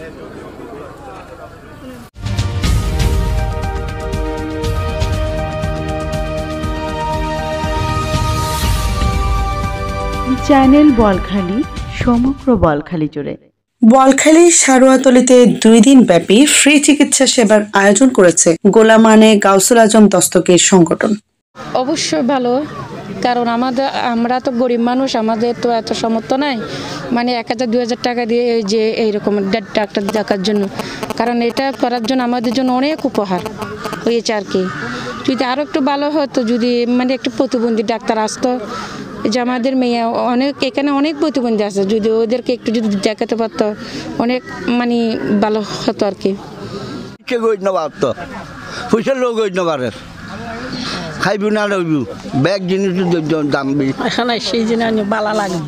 Channel Balkhali সমগ্র বলখালি জুড়ে। বলখালী সারোয়াতলীতে 2 দিন ব্যাপী ফ্রি চিকিৎসা সেবার আয়োজন করেছে গোলামানে গাউসুল আজম দস্তগীর সংগঠন। অবশ্যই ভালো, কারণ আমরা তো গরিব মানুষ, আমাদের তো এত সামর্থ্য নাই মানে 1000-2000 টাকা দিয়ে যে এইরকম ডাক্তার দেখার জন্য, কারণ এটা করার জন্য আমাদের জন্য অনেক উপহার হয়েছে আর কি। যদি আরও একটু ভালো হতো, যদি মানে একটু প্রতিবন্ধী ডাক্তার আসতো, যে আমাদের মেয়ে অনেক এখানে অনেক প্রতিবন্ধী আছে, যদি ওদেরকে একটু যদি দেখাতে পারতো অনেক মানে ভালো হতো আর কি। খাইবি না লইবি ব্যাগ জিনিস দাম এখানে সেই জন্য ভালো লাগে,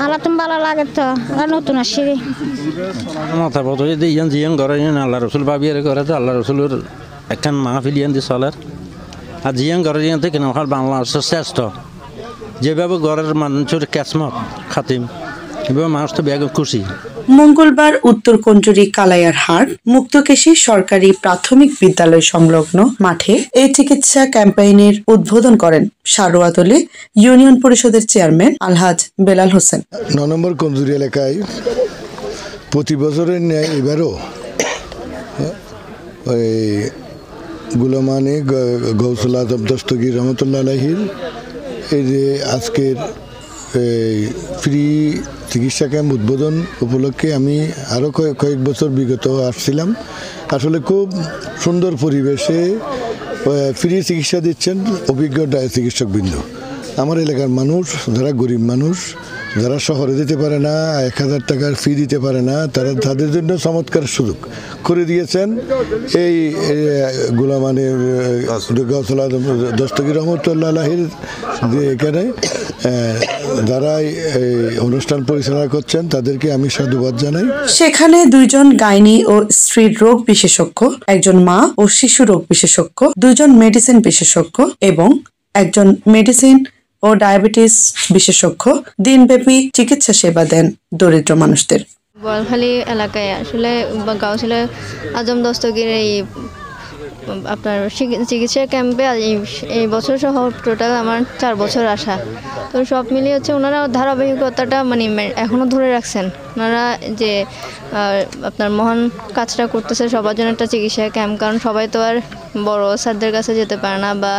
আল্লাহ তুমি ভালো লাগে তো নতুন আসি মাথা পথ ইয়ান জিয়ান করে আল্লাহ রসুল ভাবিয়ার করে তো আল্লাহ রসুলের একখান মাহফিল ইয়ান দিয়ে চলার আর জিয়ান করে ইয়ান থেকে বাংলাদেশের শ্রেষ্ঠ যেভাবে ঘরের মানুষের ক্যাসমত খাতিম এভাবে মানুষ তো ব্যাগ খুশি। মঙ্গলবার উত্তর কঞ্জুরি কালাইয়ার হাট মুক্তকেশী সরকারি প্রাথমিক বিদ্যালয় সংলগ্ন মাঠে এই চিকিৎসা ক্যাম্পেইনের উদ্বোধন করেন সারোয়াতলী ইউনিয়ন পরিষদের চেয়ারম্যান আলহাজ বেলাল হোসেন। 9 নম্বর কঞ্জুরি এলাকায় প্রতি বছরের ন্যায় এবারও ওই গোলামানে গাউসুল আজম দস্তগীর রহমতুল্লাহ আলাইহির এই যে আজকের ফ্রি চিকিৎসা ক্যাম্প উদ্বোধন উপলক্ষে আমি আরও কয়েক বছর বিগত আসছিলাম। আসলে খুব সুন্দর পরিবেশে ফ্রি চিকিৎসা দিচ্ছেন অভিজ্ঞ চিকিৎসকবৃন্দ। আমার এলাকার মানুষ যারা গরিব মানুষ, যারা শহরে দিতে পারে না, 1000 টাকার ফি দিতে পারে না, তাদের জন্য চমৎকার সুযোগ করে দিয়েছেন এই গোলামানে গাউসুল আজম দস্তগীর রহমতুল্লাহ আলাইহির এখানে যারা এই অনুষ্ঠান পরিচালনা করছেন তাদেরকে আমি সাধুবাদ জানাই। সেখানে 2 জন গাইনি ও স্ত্রী রোগ বিশেষজ্ঞ, 1 জন মা ও শিশু রোগ বিশেষজ্ঞ, 2 জন মেডিসিন বিশেষজ্ঞ এবং 1 জন মেডিসিন ও ডায়াবেটিস বিশেষজ্ঞ দিনব্যাপী চিকিৎসা সেবা দেন দরিদ্র মানুষদের। বলখালী এলাকায় আসলে গাউসুল আজম দস্তগীর এই আপনার চিকিৎসা ক্যাম্পে এই বছর সহ টোটাল আমার 4 বছর আসা, তো সব মিলিয়ে হচ্ছে ওনারা ধারাবাহিকতাটা মানে এখনও ধরে রাখছেন। ওনারা যে আপনার মহান কাজটা করতেছে সবার জন্য একটা চিকিৎসা ক্যাম্প, কারণ সবাই তো আর বড় স্যারদের কাছে যেতে পারে না বা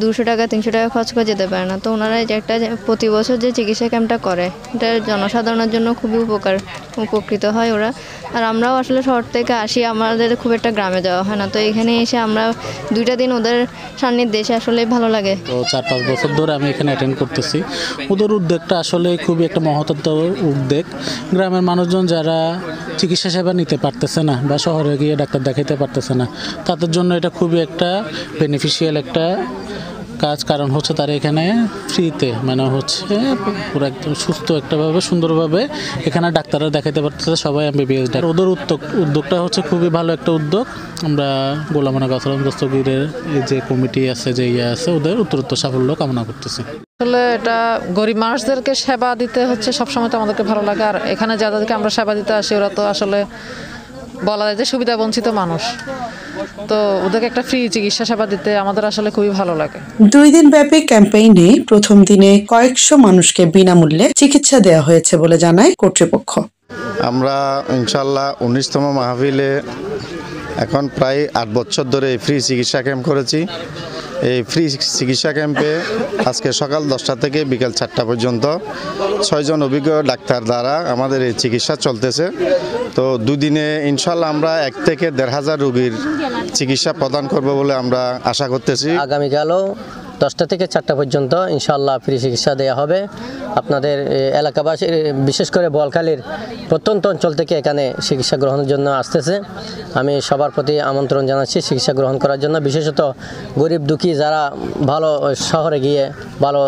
200 টাকা 300 টাকা খরচ করে যেতে পারে না, তো ওনারা যে একটা প্রতি বছর যে চিকিৎসা ক্যাম্পটা করে এটা জনসাধারণের জন্য খুবই উপকৃত হয় ওরা। আর আমরাও আসলে শহর থেকে আসি, আমাদের খুব একটা গ্রামে যাওয়া হয় না, তো এখানে এসে আমরা 2টা দিন ওদের সান্নিধ্যে এসে আসলে ভালো লাগে। তো 4-5 বছর ধরে আমি এখানে অ্যাটেন্ড করতেছি। ওদের উদ্যোগটা আসলে খুবই একটা মহত্ত্ব উদ্যোগ। গ্রামের মানুষজন যারা চিকিৎসা সেবা নিতে পারতেছে না বা শহরে গিয়ে ডাক্তার দেখাতে পারতেছে না, তাদের জন্য এটা খুবই একটা বেনিফিশিয়াল একটা কাজ, কারণ হচ্ছে তারা এখানে ফ্রিতে মানে হচ্ছে পুরো একদম সুস্থ একটাভাবে সুন্দরভাবে এখানে ডাক্তাররা দেখাতে পারতেছে সবাই MBBS ডাক্তার। ওদের উদ্যোগটা হচ্ছে খুবই ভালো একটা উদ্যোগ। আমরা গোলামানে গাউসুল আজম দস্তগীরের যে কমিটি আছে যে আছে ওদের উত্তরোত্তর সাফল্য কামনা করতেছি। আসলে এটা গরিব মানুষদেরকে সেবা দিতে হচ্ছে সবসময় তো আমাদেরকে ভালো লাগে, আর এখানে যাদেরকে আমরা সেবা দিতে আসি ওরা তো আসলে বলা যায় যে সুবিধা বঞ্চিত মানুষ, তো ওদেরকে একটা ফ্রি চিকিৎসা সেবা দিতে আমাদের আসলে খুবই ভালো লাগে। 2 দিন ব্যাপী ক্যাম্পেইনে প্রথম দিনে কয়েকশো মানুষকে বিনামূল্যে চিকিৎসা দেওয়া হয়েছে বলে জানায় কর্তৃপক্ষ। আমরা ইনশাল্লাহ 19তম মাহফিলে এখন প্রায় 8 বছর ধরে ফ্রি চিকিৎসা ক্যাম্প করেছি। এই ফ্রি চিকিৎসা ক্যাম্পে আজকে সকাল 10টা থেকে বিকাল 4টা পর্যন্ত 6 জন অভিজ্ঞ ডাক্তার দ্বারা আমাদের এই চিকিৎসা চলতেছে। তো 2 দিনে ইনশাল্লাহ আমরা 1 থেকে 1,500 রোগীর চিকিৎসা প্রদান করব বলে আমরা আশা করতেছি। আগামীকালও 10টা থেকে 4টা পর্যন্ত ইনশাআল্লাহ ফ্রি চিকিৎসা দেওয়া হবে। আপনাদের এলাকাবাসীর বিশেষ করে বলখালীর প্রত্যন্ত অঞ্চল থেকে এখানে চিকিৎসা গ্রহণের জন্য আসতেছে। আমি সবার প্রতি আমন্ত্রণ জানাচ্ছি চিকিৎসা গ্রহণ করার জন্য, বিশেষত গরিব দুঃখী যারা ভালো শহরে গিয়ে ভালো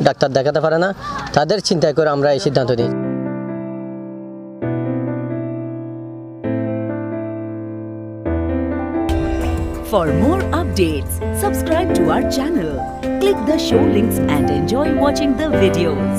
ডাক্তার দেখাতে পারে না, তাদের চিন্তা করে আমরা এই সিদ্ধান্ত নিই। For more updates, subscribe to our channel, click the show links and enjoy watching the videos.